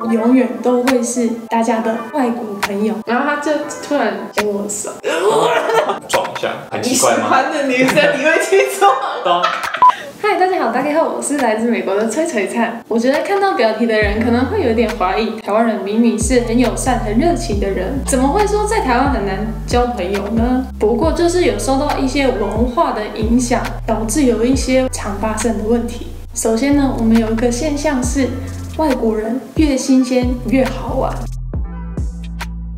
我永远都会是大家的外国朋友。然后他就突然牵我的手，撞一下，很奇怪吗？你喜欢的女生你会去撞？嗨，大家好，大家好，我是来自美国的崔璀璨。我觉得看到标题的人可能会有点怀疑，台湾人明明是很友善、很热情的人，怎么会说在台湾很难交朋友呢？不过就是有受到一些文化的影响，导致有一些常发生的问题。首先呢，我们有一个现象是，外国人越新鲜越好玩。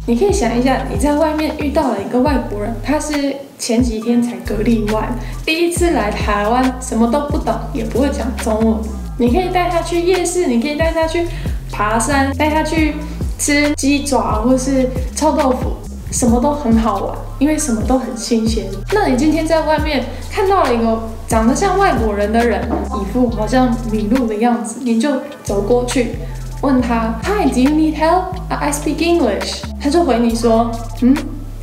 你可以想一下，你在外面遇到了一个外国人，他是前几天才隔离完，第一次来台湾，什么都不懂，也不会讲中文。你可以带他去夜市，你可以带他去爬山，带他去吃鸡爪或是臭豆腐，什么都很好玩，因为什么都很新鲜。那你今天在外面看到了一个长得像外国人的人，一副好像迷路的样子，你就走过去问他 ，Hi, do you need help? I speak English. 他就回你说，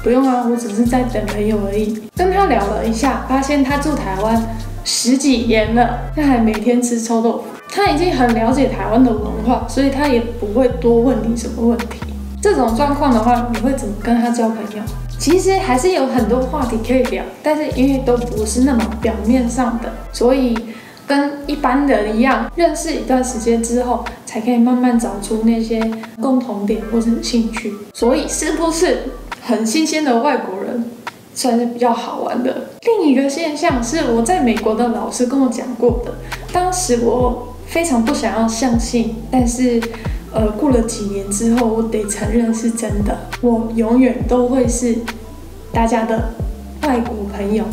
不用啊，我只是在等朋友而已。跟他聊了一下，发现他住台湾10几年了，他还每天吃臭豆腐。他已经很了解台湾的文化，所以他也不会多问你什么问题。这种状况的话，你会怎么跟他交朋友？其实还是有很多话题可以聊，但是因为都不是那么表面上的，所以跟一般人一样，认识一段时间之后，才可以慢慢找出那些共同点或是兴趣。所以是不是很新鲜的外国人算是比较好玩的？另一个现象是我在美国的老师跟我讲过的，当时我非常不想要相信，但是过了几年之后，我得承认是真的，我永远都会是大家的外国朋友。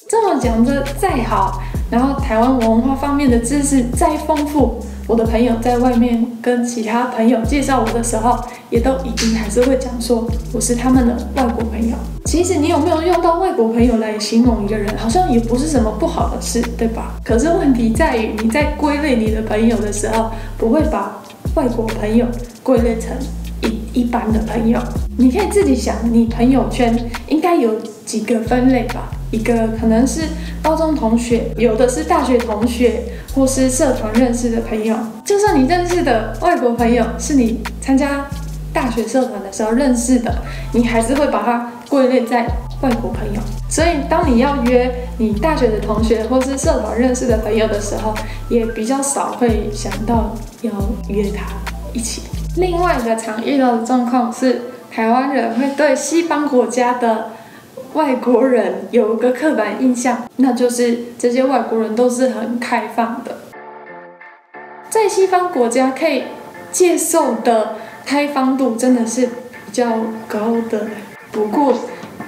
这么讲的再好，然后台湾文化方面的知识再丰富，我的朋友在外面跟其他朋友介绍我的时候，也都一定还是会讲说我是他们的外国朋友。其实你有没有用到外国朋友来形容一个人，好像也不是什么不好的事，对吧？可是问题在于你在归类你的朋友的时候，不会把外国朋友归类成一般的朋友。你可以自己想，你朋友圈应该有几个分类吧？一个可能是高中同学，有的是大学同学，或是社团认识的朋友。就算你认识的外国朋友是你参加大学社团的时候认识的，你还是会把它归类在外国朋友。所以当你要约你大学的同学或是社团认识的朋友的时候，也比较少会想到要约他一起。另外一个常遇到的状况是，台湾人会对西方国家的外国人有一个刻板印象，那就是这些外国人都是很开放的。在西方国家可以接受的开放度真的是比较高的，不过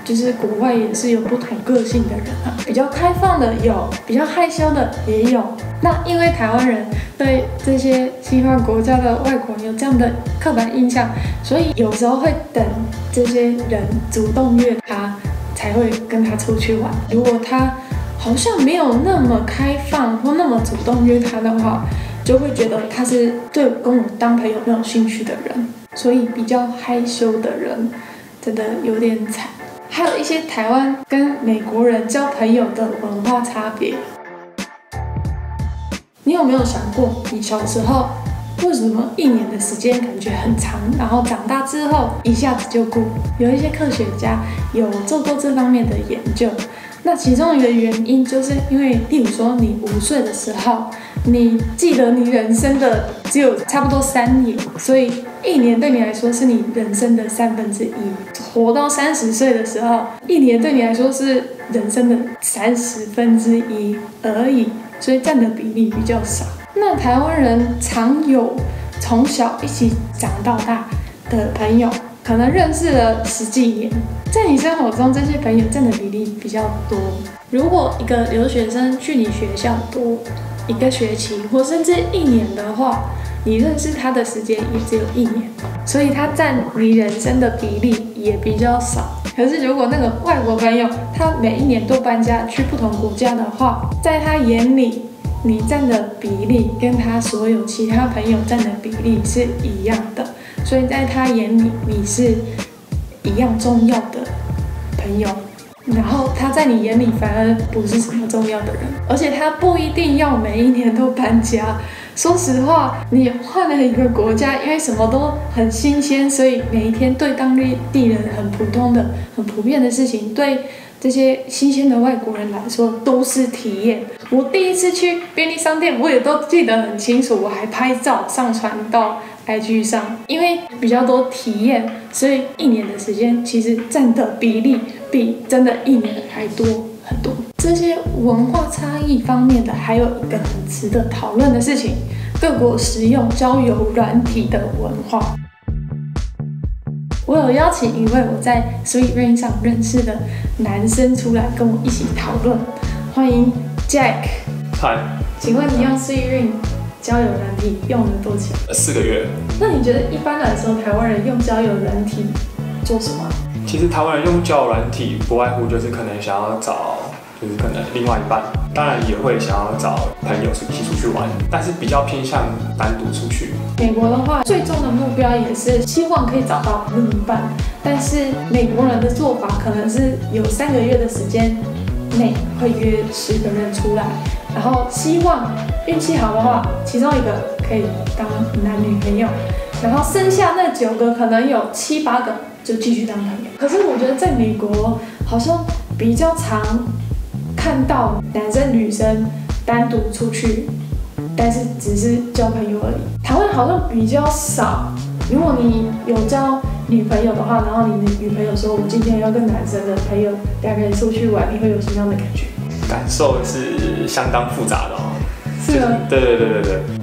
就是国外也是有不同个性的人啊，比较开放的有，比较害羞的也有。那因为台湾人对这些西方国家的外国人有这样的刻板印象，所以有时候会等这些人主动约他，才会跟他出去玩。如果他好像没有那么开放或那么主动约他的话，就会觉得他是对跟我当朋友没有兴趣的人，所以比较害羞的人真的有点惨。还有一些台湾跟美国人交朋友的文化差别。你有没有想过，你小时候为什么1年的时间感觉很长，然后长大之后一下子就过？有一些科学家有做过这方面的研究。那其中一个原因就是因为，例如说你5岁的时候，你记得你人生的只有差不多3年，所以1年对你来说是你人生的1/3。活到30岁的时候，1年对你来说是人生的1/30而已，所以占的比例比较少。那台湾人常有从小一起长到大的朋友，可能认识了10几年，在你生活中这些朋友占的比例比较多。如果一个留学生去你学校多1个学期或甚至1年的话，你认识他的时间也只有1年，所以他占你人生的比例也比较少。可是如果那个外国朋友他每1年都搬家去不同国家的话，在他眼里你占的比例跟他所有其他朋友占的比例是一样的，所以在他眼里你是一样重要的朋友，然后他在你眼里反而不是什么重要的人，而且他不一定要每1年都搬家，说实话，你换了一个国家，因为什么都很新鲜，所以每一天对当地人很普通的、很普遍的事情，对这些新鲜的外国人来说都是体验。我第一次去便利商店，我也都记得很清楚，我还拍照上传到 IG 上，因为比较多体验，所以1年的时间其实占的比例比真的1年还多很多。这些文化差异方面的，还有一个很值得讨论的事情：各国使用交友软体的文化。我有邀请一位我在 Sweet Ring 上认识的男生出来跟我一起讨论，欢迎 Jack。嗨，请问你用 Sweet Ring 交友软体用了多久？4个月。那你觉得一般来说台湾人用交友软体做什么？其实台湾人用交友软体不外乎就是可能想要找，就是可能另外一半，当然也会想要找朋友一起出去玩，但是比较偏向单独出去。美国的话，最终的目标也是希望可以找到另一半，但是美国人的做法可能是有3个月的时间内会约10个人出来，然后希望运气好的话，其中一个可以当男女朋友，然后剩下那9个可能有7、8个就继续当朋友。可是我觉得在美国好像比较常看到男生女生单独出去，但是只是交朋友而已。台湾好像比较少。如果你有交女朋友的话，然后你的女朋友说我今天要跟男生的朋友2个人出去玩，你会有什么样的感觉？感受是相当复杂的哦。是吗？对。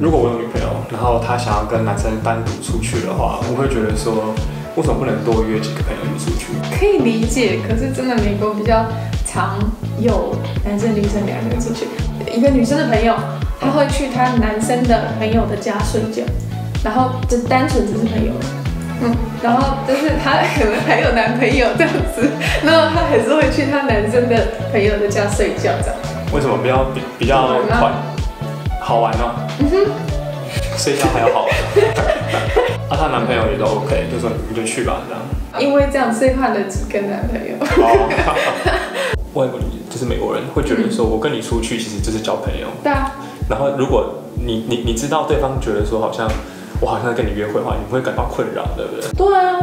如果我有女朋友，然后她想要跟男生单独出去的话，我会觉得说，为什么不能多约几个朋友一起出去？可以理解，可是真的美国比较常有男生女生2个人出去。一个女生的朋友，她会去她男生的朋友的家睡觉，然后就单纯只是朋友。然后就是她可能还有男朋友这样子，然后她还是会去她男生的朋友的家睡觉这样。为什么比较快？好玩哦。睡觉还要好玩。她男朋友也都 OK， 就说你就去吧这样。因为这样，所以换了几个男朋友。外国人就是美国人会觉得说，我跟你出去其实就是交朋友。对啊。然后如果你知道对方觉得说我好像在跟你约会的话，你会感到困扰，对不对？对啊，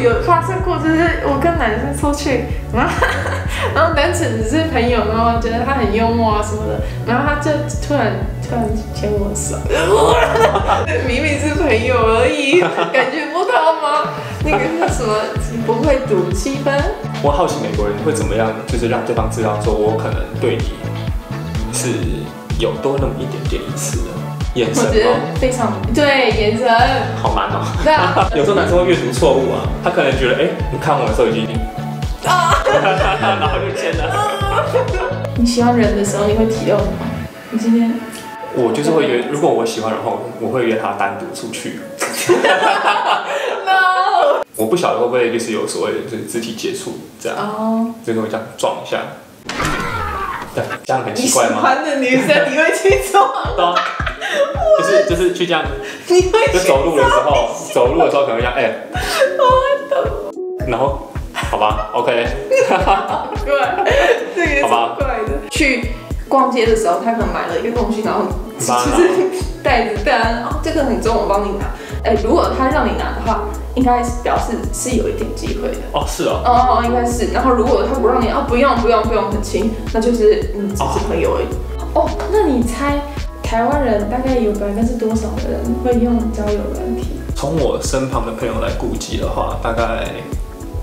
有发生过，就是我跟男生出去，然后单纯只是朋友，然后觉得他很幽默啊什么的，然后他就突然牵我手，明明是朋友而已，感觉不到吗？那个是什么？不会赌气氛？我好奇美国人会怎么样，就是让对方知道说我可能对你是有多那么一点点意思的。眼神我觉得非常对，眼神好难哦。对啊，有时候男生会阅读错误啊，他可能觉得你看我的时候已经然后就牵了。你喜欢人的时候，你会提到什么？你今天我就是会约，如果我喜欢的话，我会约他单独出去。No， 我不晓得会不会就是有所谓的就是肢体接触这样，就是会这样撞一下。这样很奇怪吗？你喜欢的女生你会去撞？就是去这样，你会去就走路的时候可能这样然后好吧 ，OK， 怪，这个也超怪的。去逛街的时候，他可能买了一个东西，然后就是袋子单，这个很重，我帮你拿。如果他让你拿的话，应该是表示是有一点机会的。哦，是哦。应该是。然后如果他不让你，不用，很轻，那就是只是朋友而已。那你猜台湾人大概有多少的人会用交友软体？从我身旁的朋友来估计的话，大概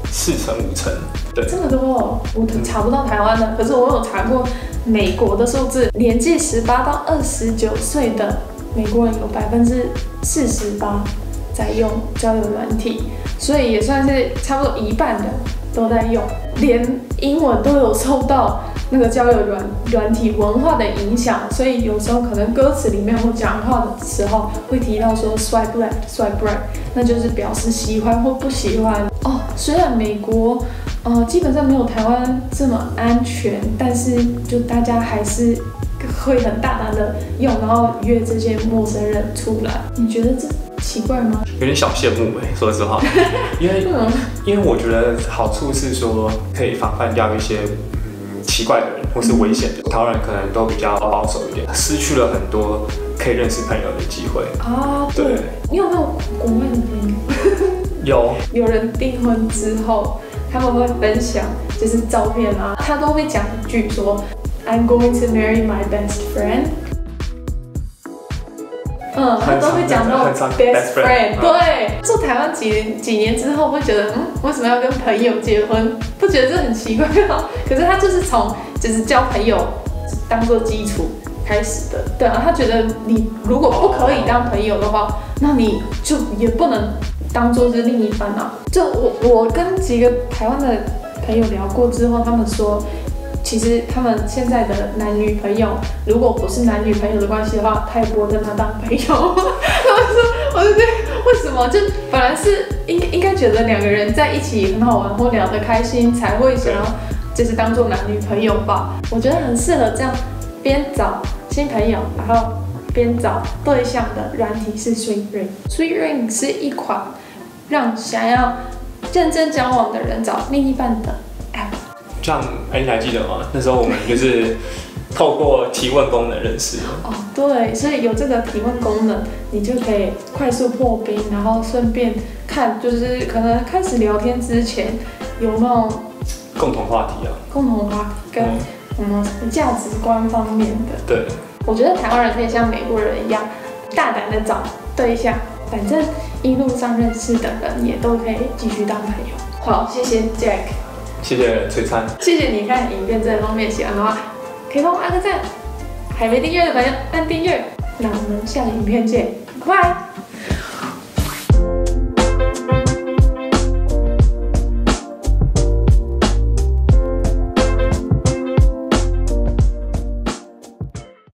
4成5成。对，这么多哦，我查不到台湾的，可是我有查过美国的数字，年纪18到29岁的美国人有48%在用交友软体，所以也算是差不多一半的都在用，连英文都有受到那个交友软体文化的影响，所以有时候可能歌词里面或讲话的时候会提到说 swipe left、swipe right， 那就是表示喜欢或不喜欢。虽然美国基本上没有台湾这么安全，但是就大家还是会很大胆的用，然后约这些陌生人出来。你觉得这奇怪吗？有点小羡慕说实话，因为我觉得好处是说可以防范掉一些奇怪的人或是危险的。台湾人可能都比较保守一点，失去了很多可以认识朋友的机会。对，你有没有国外的朋友？有人订婚之后，他们会分享就是照片啊，他都会讲一句说 "I'm going to marry my best friend"。他都会讲到 best friend。对，住台湾几年之后，会觉得为什么要跟朋友结婚？不觉得这很奇怪吗？可是他就是从就是交朋友当做基础开始的。对啊，他觉得你如果不可以当朋友的话，那你就也不能当做是另一半啊。就我跟几个台湾的朋友聊过之后，他们说，其实他们现在的男女朋友，如果不是男女朋友的关系的话，他也不会跟他当朋友。我就觉得为什么？就本来是应该觉得两个人在一起很好玩或聊得开心，才会想要就是当做男女朋友吧。我觉得很适合这样，边找新朋友，然后边找对象的软体是 Sweet Ring 是一款让想要认真交往的人找另一半的 app。这样，你还记得吗？那时候我们就是透过提问功能认识的。对，所以有这个提问功能，你就可以快速破冰，然后顺便看，就是可能开始聊天之前有没有共同话题啊？共同话题跟什么价值观方面的。对，我觉得台湾人可以像美国人一样，大胆的找对象，反正一路上认识的人也都可以继续当朋友。好，谢谢 Jack。谢谢璀璨，谢谢你看影片这方面喜欢的话，可以帮我按个赞，还没订阅的朋友按订阅，那我们下个影片见，拜拜。